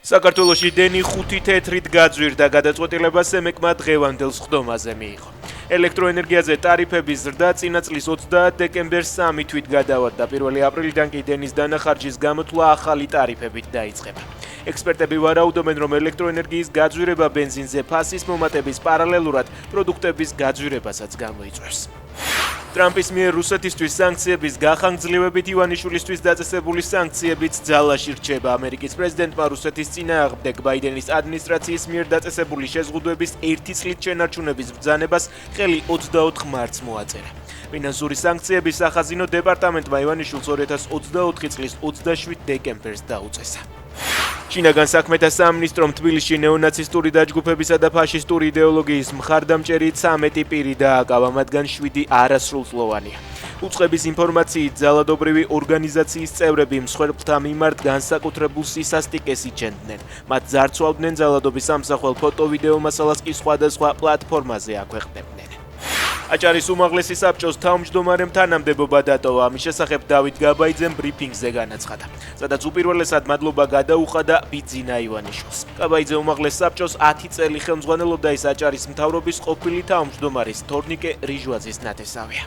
საქართველოში დენი 5 თეთრით გაძვირდა, გადაწყვეტილება სემეკმა დღევანდელ სხდომაზე მიიღო. ელექტროენერგიაზე ტარიფების ზრდა წინა წლის 30 დეკემბერს 3 თვით გადავარდა. 1 აპრილიდან კი დენის დანახარჯის გამოთვლა ახალი ტარიფებით დაიწყება. ექსპერტები ვარაუდობენ, რომ ელექტროენერგიის გაძვირება ბენზინზე ფასის მომატების პარალელურად პროდუქტების გაძვირებასაც გამოიწვევს. ტრამპის მიერ რუსეთისთვის სანქციების გახანგრძლივებით ივანიშვილისთვის დაწესებული სანქციებიც ძალაში რჩება. ამერიკის პრეზიდენტმა რუსეთის წინააღმდეგ ბაიდენის ადმინისტრაციის მიერ დაწესებული შეზღუდვების 1 წლით შენარჩუნების ბრძანებას ხელი 24 მარტს მოაწერა. ფინანსური სანქციების სახაზინო დეპარტამენტმა ივანიშვილს 2024 წლის 27 დეკემბერს დაუწესა. ჩინაგან საქმეთა სამინისტრომ თბილისში ნეონაცისტური დაჯგუფებისა და ფაშისტური იდეოლოგიის მხარდამჭერი 13 პირი დააკავა, მათგან 7 არასრულწლოვანია. უწყების ინფორმაციით ძალადობრივი ორგანიზაციის წევრები მსხვერპლთა მიმართ განსაკუთრებულ სისასტიკეს იჩენდნენ. მათ ძარცვავდნენ ძალადობის სამსახვალ ფოტო-ვიდეო მასალას კი სხვადასხვა პლატფორმაზე აქვეყნებდნენ. აჭარის უმაღლესი საბჭოს თავმჯდომარემ თანამდებობა დატოვა. ამის შესახებ დავით გაბაიძემ ბრიფინგზე განაცხადა, სადაც უპირველესად მადლობა გადაუხადა ბიძინა ივანიშვილს. გაბაიძე უმაღლეს საბჭოს 10 წელი ხელმძღვანელობდა, ის აჭარის მთავრობის ყოფილი თავმჯდომარის თორნიკე რიჟვაძის ნათესავია.